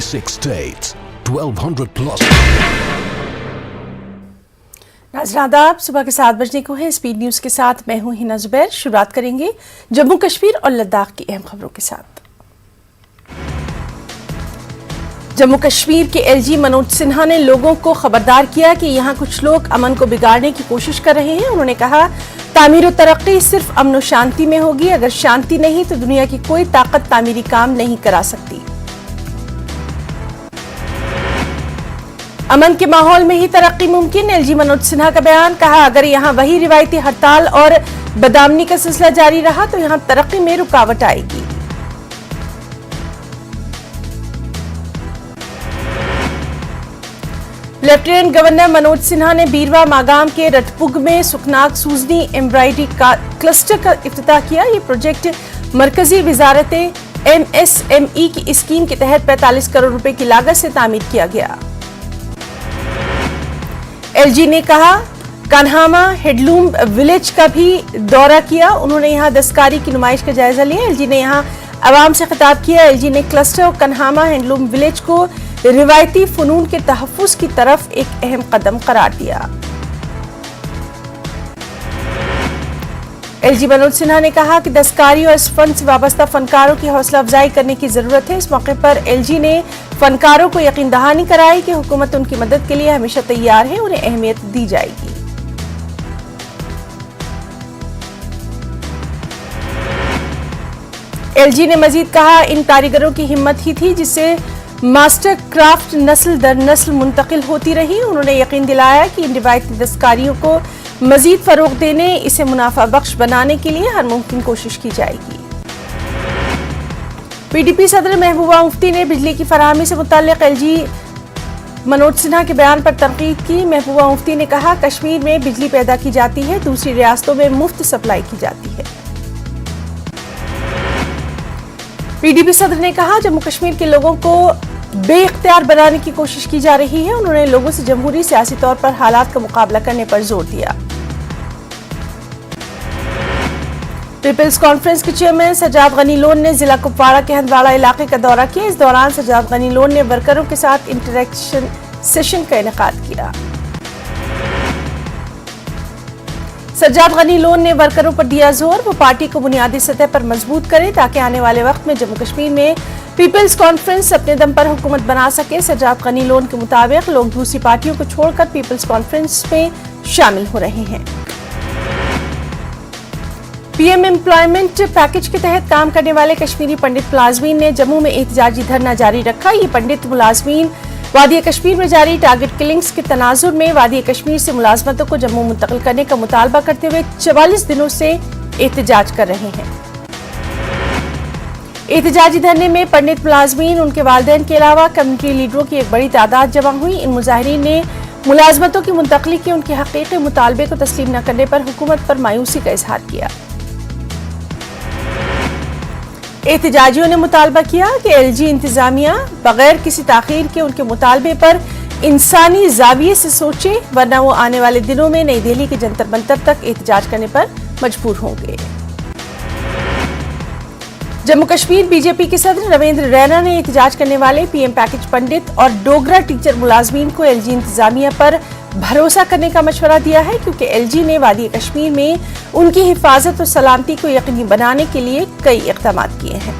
6 states, 1200 plus. नाज़रीन आदाब, सुबह के 7 बजने को है। स्पीड न्यूज़ के साथ मैं हूं हिना जुबैर। शुरुआत करेंगे जम्मू कश्मीर और लद्दाख की अहम खबरों के साथ। जम्मू कश्मीर के एलजी मनोज सिन्हा ने लोगों को खबरदार किया कि यहां कुछ लोग अमन को बिगाड़ने की कोशिश कर रहे हैं। उन्होंने कहा, तामीर और तरक्की सिर्फ अमन और शांति में होगी। अगर शांति नहीं तो दुनिया की कोई ताकत तामीरी काम नहीं करा सकती। अमन के माहौल में ही तरक्की मुमकिन, एलजी मनोज सिन्हा का बयान। कहा, अगर यहां वही रिवायती हड़ताल और बदआमनी का सिलसिला जारी रहा तो यहां तरक्की में रुकावट आएगी। लेफ्टिनेंट गवर्नर मनोज सिन्हा ने बीरवा मागाम के रटपुग में सुखनाक सूजनी एम्ब्रॉयडरी का क्लस्टर का इफ्तिताह किया। ये प्रोजेक्ट मरकजी वजारत MSME की स्कीम के तहत 45 करोड़ रुपए की लागत से तामीर किया गया। एलजी ने कहा, कान्हामा हेडलूम विलेज का भी दौरा किया। उन्होंने यहां दस्तकारी की नुमाइश का जायजा लिया। एलजी ने यहां आवाम से खिताब किया। एलजी ने क्लस्टर और कान्हामा हैंडलूम विलेज को रिवायती फनून के तहफ़्फ़ुज़ की तरफ एक अहम कदम करार दिया। एलजी मनोज सिन्हा ने कहा कि दस्तकारी और इस फन से वाबस्ता फनकारों की हौसला अफजाई करने की जरूरत है। इस मौके पर एलजी ने फनकारों को यकीन दहानी कराई कि हुकूमत उनकी मदद के लिए हमेशा तैयार है, उन्हें अहमियत दी जाएगी। एलजी ने मजीद कहा, इन कारीगरों की हिम्मत ही थी जिससे मास्टर क्राफ्ट नस्ल दर नस्ल मुंतकिल होती रही। उन्होंने यकीन दिलाया कि इन रिवायती दस्तकारियों को मजीद फरोग देने, इसे मुनाफा बख्श बनाने के लिए हर मुमकिन कोशिश की जाएगी। PDP सदर महबूबा मुफ्ती ने बिजली की फराहमी से मुताल्लिक एलजी मनोज सिन्हा के बयान पर तनकीद की। महबूबा मुफ्ती ने कहा, कश्मीर में बिजली पैदा की जाती है, दूसरी रियासतों में मुफ्त सप्लाई की जाती है। PDP सदर ने कहा, जम्मू कश्मीर के लोगों को बेइख्तियार बनाने की कोशिश की जा रही है। उन्होंने लोगों से जमहूरी सियासी तौर पर हालात का मुकाबला करने पर जोर दिया। पीपल्स कॉन्फ्रेंस के चेयरमैन सज्जाद गनी लोन ने जिला कुपवाड़ा के हंदवाड़ा इलाके का दौरा किया। इस दौरान सज्जाद गनी लोन ने वर्करों के साथ इंटरेक्शन सेशन का इनेकाद किया। सज्जाद गनी लोन ने वर्करों पर दिया जोर, वो पार्टी को बुनियादी सतह पर मजबूत करें ताकि आने वाले वक्त में जम्मू कश्मीर में पीपल्स कॉन्फ्रेंस अपने दम पर हुकूमत बना सके। सज्जाद गनी लोन के मुताबिक लोग दूसरी पार्टियों को छोड़कर पीपल्स कॉन्फ्रेंस में शामिल हो रहे हैं। PM एम्प्लॉयमेंट पैकेज के तहत काम करने वाले कश्मीरी पंडित मुलाजमीन ने जम्मू में एहतजाजी धरना जारी रखा। ये पंडित मुलाजमीन वादी कश्मीर में जारी टारगेट किलिंग्स के तनाजुर में वादी कश्मीर से मुलाजमतों को जम्मू मुंतकिल करने का मुतालबा करते हुए 44 दिनों से एहतजाज कर रहे हैं। एहतजाजी धरने में पंडित मुलाजमीन, उनके वालिदैन के अलावा कम्युनिटी लीडरों की एक बड़ी तादाद जमा हुई। इन मुजाहिरीन ने मुलाजमतों की मुंतकली के उनके हकीकी मुतालबे को तस्लीम न करने पर हुकूमत पर मायूसी का इजहार किया। एहतजाजियों ने मुतालबा किया कि एलजी इंतजामिया बगैर किसी ताखीर के उनके मुतालबे पर इंसानी जाविये से सोचे, वरना वो आने वाले दिनों में नई दिल्ली के जंतर मंतर तक एहतजाज करने पर मजबूर होंगे। जम्मू कश्मीर बीजेपी के सदर रविंद्र रैना ने एहतजाज करने वाले PM पैकेज पंडित और डोगरा टीचर मुलाजमीन को एलजी इंतजामिया पर भरोसा करने का मशवरा दिया है, क्योंकि एलजी ने वादी कश्मीर में उनकी हिफाजत और सलामती को यकीनी बनाने के लिए कई इक़दाम किए हैं।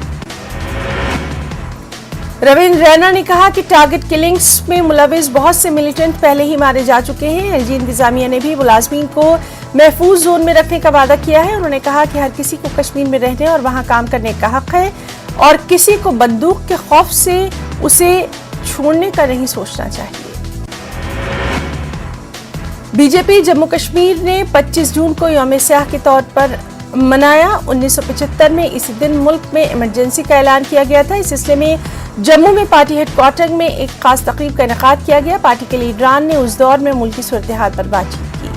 रविंद्र रैना ने कहा कि टारगेट किलिंग्स में मुलविस बहुत से मिलिटेंट पहले ही मारे जा चुके हैं। एलजी इंतजामिया ने भी मुलाजमीन को महफूज जोन में रखने का वादा किया है। उन्होंने कहा कि हर किसी को कश्मीर में रहने और वहां काम करने का हक है और किसी को बंदूक के खौफ से उसे छोड़ने का नहीं सोचना चाहिए। बीजेपी जम्मू कश्मीर ने 25 जून को यौम स्याह के तौर पर मनाया। 1975 में इसी दिन मुल्क में इमरजेंसी का ऐलान किया गया था। इस सिलसिले में जम्मू में पार्टी हेडक्वार्टर में एक खास तकरीब का इनेकाद किया गया। पार्टी के लीडरान ने उस दौर में मुल्क की सूरत हाल पर बातचीत की।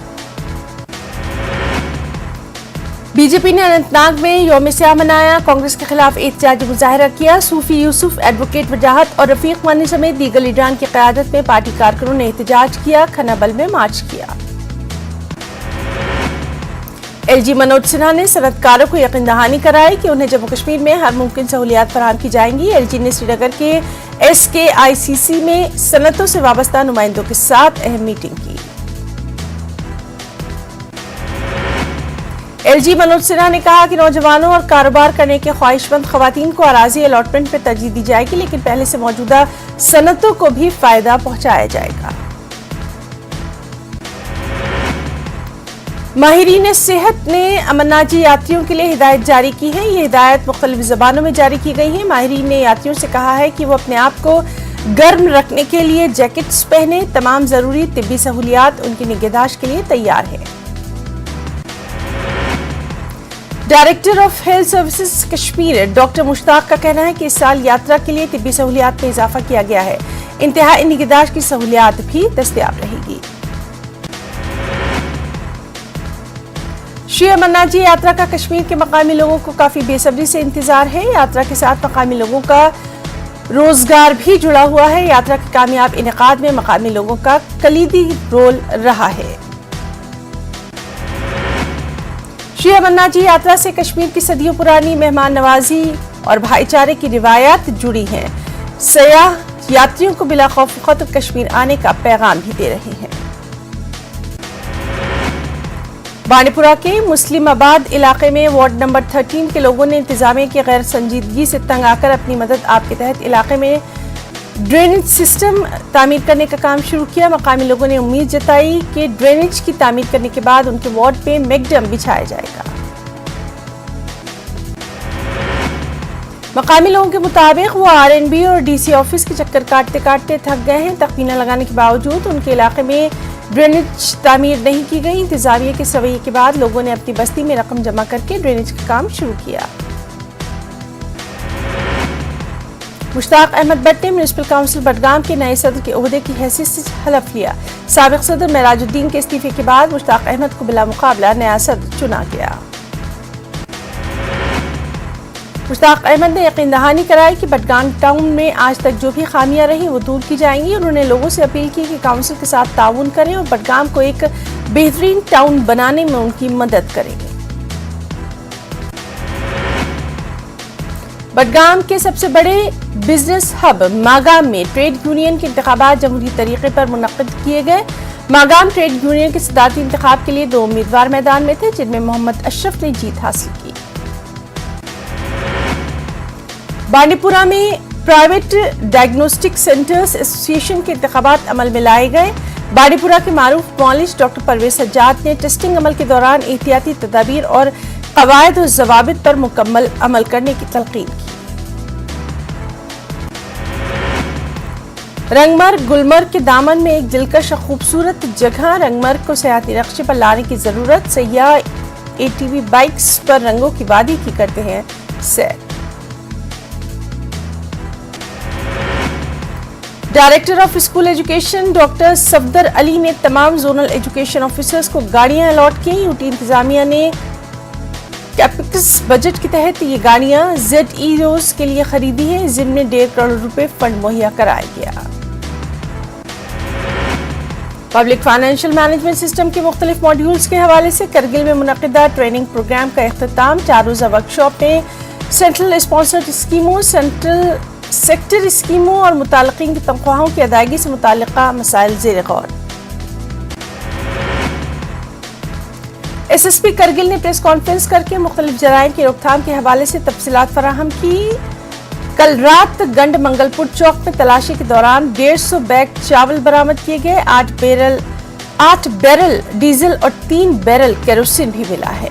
बीजेपी ने अनंतनाग में यौम स्याह मनाया। कांग्रेस के खिलाफ एहतजाजी मुजाहरा किया। सूफी यूसुफ, एडवोकेट वजाहत और रफीक वानी समेत दीगर लीडरान की क़यादत में पार्टी कारकुनों ने एहतजाज किया, खनाबल में मार्च किया। एलजी मनोज सिन्हा ने सनतकारों को यकीन दहानी कराई कि उन्हें जम्मू कश्मीर में हर मुमकिन सहूलियात फराहम की जाएंगी। एलजी ने श्रीनगर के SKICC में सनतों से वाबस्ता नुमाइंदों के साथ अहम मीटिंग की। LG मनोज सिन्हा ने कहा कि नौजवानों और कारोबार करने के ख्वाहिशमंद खवातीन को अराजी अलॉटमेंट पर तरजीह दी जाएगी, लेकिन पहले से मौजूदा सनतों को भी फायदा पहुंचाया जाएगा। माहिरीन सेहत ने अमरनाथ यात्रियों के लिए हिदायत जारी की है। ये हिदायत मुख्तलिफ ज़बानों में जारी की गई है। माहिरीन ने यात्रियों से कहा है कि वो अपने आप को गर्म रखने के लिए जैकेट्स पहने। तमाम ज़रूरी तिब्बी सहूलियात उनकी निगहदाश्त के लिए तैयार है। Director of health services Kashmir doctor Mushtaq का कहना है कि इस साल यात्रा के लिए तिब्बी सहूलियात में इजाफा किया गया है। इंतहाई निगहदाश्त की सहूलियात भी दस्तयाब रहेगी। श्री अमरनाथ जी यात्रा का कश्मीर के मकामी लोगों को काफी बेसब्री से इंतजार है। यात्रा के साथ मकामी लोगों का रोजगार भी जुड़ा हुआ है। यात्रा के कामयाब इनेकाद में मकामी लोगों का कलीदी रोल रहा है। श्री अमरनाथ जी यात्रा से कश्मीर की सदियों पुरानी मेहमान नवाजी और भाईचारे की रिवायत जुड़ी हैं। सयाह यात्रियों को बिला खौफ खतर कश्मीर आने का पैगाम भी दे रहे हैं। बांडीपुरा के मुस्लिमाबाद इलाके में वार्ड नंबर 13 के लोगों ने इंतजामिया की गैर संजीदगी से तंग आकर अपनी मदद आप के तहत इलाके में ड्रेनेज सिस्टम तामीर करने का काम शुरू किया। मकामी लोगों ने उम्मीद जताई कि ड्रेनेज की तामीर करने के बाद उनके वार्ड पे मैकडम बिछाया जाएगा। मकामी लोगों के मुताबिक वो RNB और DC ऑफिस के चक्कर काटते काटते थक गए हैं। तखमीना लगाने के बावजूद उनके इलाके में ड्रेनेज तामीर नहीं की गई। इंतजामिया के रवैये के बाद लोगों ने अपनी बस्ती में रकम जमा करके ड्रेनेज का काम शुरू किया। मुश्ताक अहमद भट्ट ने म्युनिसिपल काउंसिल बडगाम के नए सदर के ओहदे की हैसियत से हलफ लिया। साबिक सदर मेराजुद्दीन के इस्तीफे के बाद मुश्ताक अहमद को बिला मुकाबला नया सदर चुना गया। मुश्ताक अहमद ने यकीन दहानी कराई कि बडगाम टाउन में आज तक जो भी खामियां रही वो दूर की जाएंगी। उन्होंने लोगों से अपील की कि काउंसिल के साथ ताउन करें और बडगाम को एक बेहतरीन टाउन बनाने में उनकी मदद करें। बडगाम के सबसे बड़े बिजनेस हब मागाम में ट्रेड यूनियन के इंतखाबात जमहूरी तरीके पर मुनक्किद किए गए। मागाम ट्रेड यूनियन के सदारती इंतखाब के लिए 2 उम्मीदवार मैदान में थे, जिनमें मोहम्मद अशरफ ने जीत हासिल की। बांडीपुरा में प्राइवेट डायग्नोस्टिक सेंटर्स एसोसिएशन के इंतखाबात अमल में लाए गए। बांडीपुरा के मारूफ मौलिश डॉक्टर परवेज सज्जाद ने टेस्टिंग अमल के दौरान एहतियाती तदाबीर और कवायद और ज़वाबित पर मुकम्मल अमल करने की तलकीन की। रंगमर्ग गुलमर्ग के दामन में एक दिलकश खूबसूरत जगह रंगमर्ग को सयाहती नक्शे पर लाने की जरूरत। सयाह ATV बाइक्स पर रंगों की वादी की करते हैं सैर। Director of school education doctor Safdar Ali ने तमाम जोनल एजुकेशन ऑफिसर्स को गाड़ियां अलॉट की। यूटी इंतजामिया ने कैपेक्स बजट के तहत ये गाड़ियां ZEOs के लिए खरीदी हैं, जिनमें 1.5 करोड़ रुपए फंड मुहैया कराया गया। पब्लिक फाइनेंशियल मैनेजमेंट सिस्टम के मुख्तलिफ मॉड्यूल्स के हवाले से करगिल में मुनक्किदा ट्रेनिंग प्रोग्राम का इख्तिताम। 4 रोज़ा वर्कशॉप में सेंट्रल स्पॉन्सर्ड स्कीमों, सेक्टर स्कीमों और मुताल्लिकीन की तनख्वाहों की अदायगी से मुताल्लिका मसाइल ज़ेर गौर। SSP करगिल ने प्रेस कॉन्फ्रेंस करके मुख्तलिफ जराइम की रोकथाम के हवाले से तफसीलात फराहम की। कल रात गंड मंगलपुर चौक में तलाशी के दौरान 150 बैग चावल बरामद किए गए। 8 बैरल डीजल और 3 बैरल केरोसिन भी मिला है।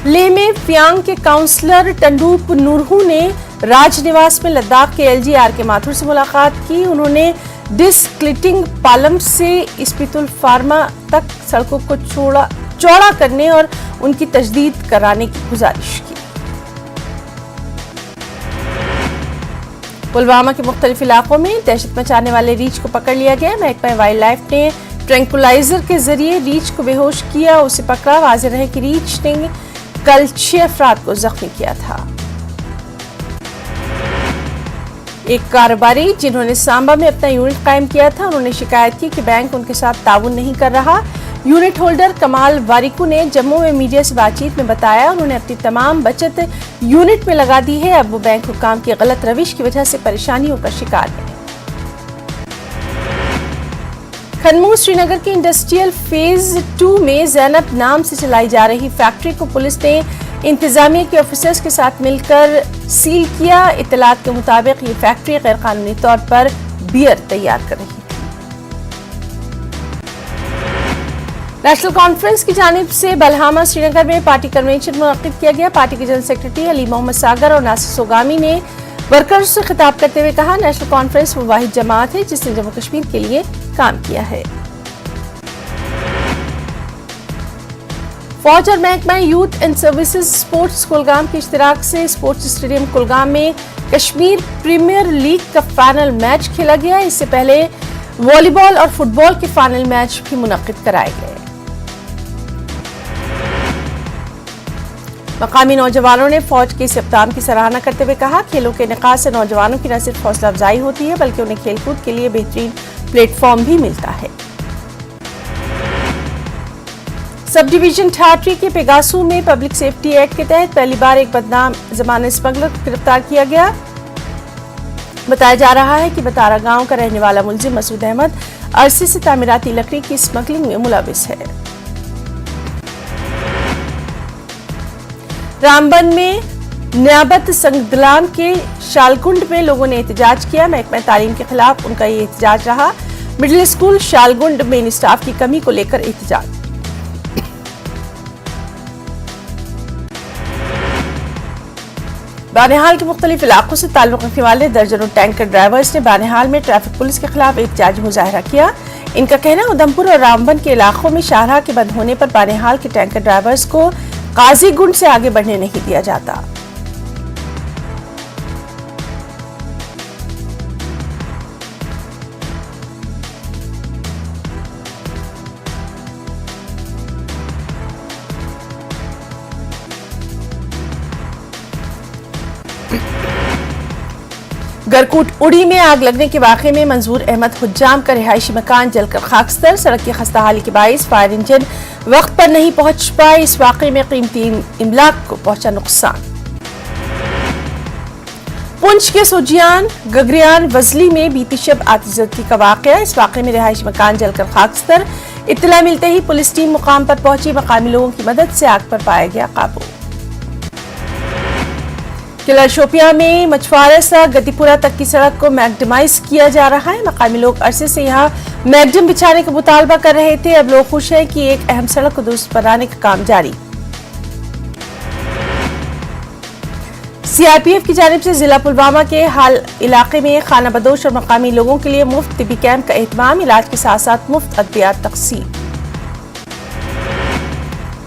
लेह में फियांग के काउंसलर टंडूप नूरहू ने राजनिवास में लद्दाख के LG RK माथुर से मुलाकात की। उन्होंने डिस्क्लिटिंग पालम से इस्पितुल फार्मा तक सड़कों को चौड़ा करने और उनकी तजदीद कराने की गुजारिश की। पुलवामा के मुख्तलिफ इलाकों में दहशत मचाने वाले रीछ को पकड़ लिया गया। महकमा वाइल्ड लाइफ ने ट्रैंकुलाइजर के जरिए रीछ को बेहोश किया, उसे पकड़ा। वाज़ेह रहे कि रीछ ने कल 6 अफराद को जख्मी किया था। एक कारोबारी जिन्होंने सांबा में अपना यूनिट कायम किया था, उन्होंने शिकायत की कि बैंक उनके साथ ताउन नहीं कर रहा। यूनिट होल्डर कमाल वारिकू ने जम्मू में मीडिया से बातचीत में बताया उन्होंने अपनी तमाम बचत यूनिट में लगा दी है। अब वो बैंक हुक्काम की गलत रविश की वजह से परेशानियों का शिकार है। खनमू श्रीनगर के इंडस्ट्रियल फेज 2 में जैनब नाम से चलाई जा रही फैक्ट्री को पुलिस ने इंतजामिया के ऑफिसर्स के साथ मिलकर सील किया। इत्तलात के मुताबिक ये फैक्ट्री गैर कानूनी तौर पर बियर तैयार कर रही थी। नेशनल कॉन्फ्रेंस की जानिब से बलहामा श्रीनगर में पार्टी कन्वेंशन मुनक्किद किया गया। पार्टी के जनरल सेक्रेटरी अली मोहम्मद सागर और नासिर सोगामी ने वर्कर्स से खिताब करते हुए कहा, नेशनल कॉन्फ्रेंस वो वाहिद जमात है जिसने जम्मू कश्मीर के लिए काम किया है। फौज और महकमा youth and services sports Kulgam के इश्तिराक से स्पोर्ट्स स्टेडियम कुलगाम में कश्मीर प्रीमियर लीग का फाइनल मैच खेला गया। इससे पहले वॉलीबॉल और फुटबॉल के फाइनल मैच भी मुनक्किद कराए गए। मकामी नौजवानों ने फौज के इस इक़दाम की सराहना करते हुए कहा, खेलों के इनेकाद से नौजवानों की न सिर्फ हौसला अफजाई होती है बल्कि उन्हें खेलकूद के लिए बेहतरीन प्लेटफॉर्म भी मिलता है। सब डिवीजन ठाठरी के पेगासू में पब्लिक सेफ्टी एक्ट के तहत पहली बार एक बदनाम जमानत स्मगलर को गिरफ्तार किया गया। बताया जा रहा है कि बतारा गांव का रहने वाला मुलजिम मसूद अहमद अरसे से तामीराती लकड़ी की स्मगलिंग में मुलविस है। रामबन में नियाबत संगदलाम के शालगुंड में लोगों ने एहतजाज किया। महकमा तालीम के खिलाफ उनका ये एहतजाज रहा। मिडिल स्कूल शालगुंड में स्टाफ की कमी को लेकर एहतजाज। बानिहाल के मुख्तलिफ इलाकों से ताल्लुक रखने वाले दर्जनों टैंकर ड्राइवर्स ने बानिहाल में ट्रैफिक पुलिस के खिलाफ एहतजाज मुजाहरा किया। इनका कहना उधमपुर और रामबन के इलाकों में शाहराह के बंद होने पर बानिहाल के टैंकर ड्राइवर्स को काजीगुंड से आगे बढ़ने नहीं दिया जाता। गरकूट उड़ी में आग लगने के वाक़े में मंजूर अहमद हुज्जाम का रिहायशी मकान जलकर खाकस्तर। सड़क की खस्ताहाली के बाइस फायर इंजन वक्त पर नहीं पहुंच पाए। इस वाक़े में कीमती इमलाक को पहुंचा नुकसान। पुंछ के सोजियान गगरियान वजली में बीती शब आतिशबाजी का वाक़या। इस वाक़े में रिहायशी मकान जलकर खाकस्तर। इत्तला मिलते ही पुलिस टीम मुकाम पर पहुंची। मकामी लोगों की मदद से आग पर पाया गया काबू। किला शोपिया में मछुआरा सा गतिपुरा तक की सड़क को मैगडमाइज किया जा रहा है। मकामी लोग अरसे से यहाँ मैगडम बिछाने का मुतालबा कर रहे थे। अब लोग खुश हैं कि एक अहम सड़क को दुरुस्त बनाने का काम जारी। सीआरपीएफ की जानिब से जिला पुलवामा के हाल इलाके में खाना बदोश और मकामी लोगों के लिए मुफ्त तिबी कैंप का एहतमाम। इलाज के साथ साथ मुफ्त अद्वियात तकसीम।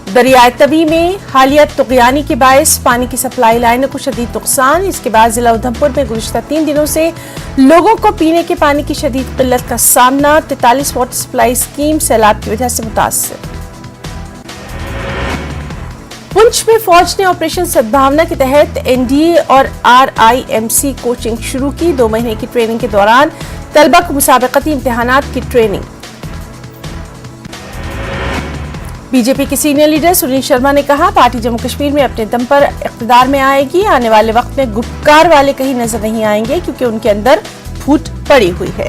दरियाए तवी में हालिया तुग़यानी के बायस पानी की सप्लाई लाइनों को शदीद नुकसान। इसके बाद जिला उधमपुर में गुज़िश्ता 3 दिनों से लोगों को पीने के पानी की शदीद किल्लत का सामना। 43 वाटर सप्लाई स्कीम सैलाब की वजह से मुतासर। पुंछ में फौज ने ऑपरेशन सद्भावना के तहत एनडीए और आरआईएमसी कोचिंग शुरू की। 2 महीने की ट्रेनिंग के दौरान तलबा को मुसाबकती इम्तिहानात की ट्रेनिंग। बीजेपी के सीनियर लीडर सुनील शर्मा ने कहा, पार्टी जम्मू कश्मीर में अपने दम पर इक़्तिदार में आएगी। आने वाले वक्त में गुपकार वाले कहीं नजर नहीं आएंगे क्योंकि उनके अंदर फूट पड़ी हुई है।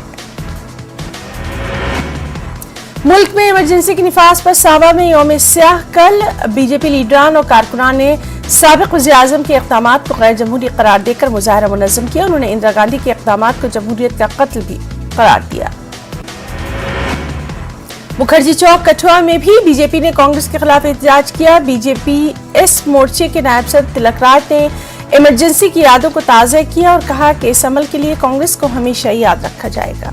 मुल्क में इमरजेंसी के निफाज पर सावा में यौम स्याह कल। बीजेपी लीडरान और कारकुनान ने साबिक़ वज़ीर-ए-आज़म के इक़दामात को गैर जमहूरी करार देकर मुजाहरा मुनज़्ज़म किया। उन्होंने इंदिरा गांधी के इक़दामात को जमहूरियत का कत्ल भी करार दिया। मुखर्जी चौक कठुआ में भी बीजेपी ने कांग्रेस के खिलाफ एहतजाज किया। बीजेपी एस मोर्चे के नायब सदर तिलक राज ने इमरजेंसी की यादों को ताज़ा किया और कहा कि इस अमल के लिए कांग्रेस को हमेशा याद रखा जाएगा।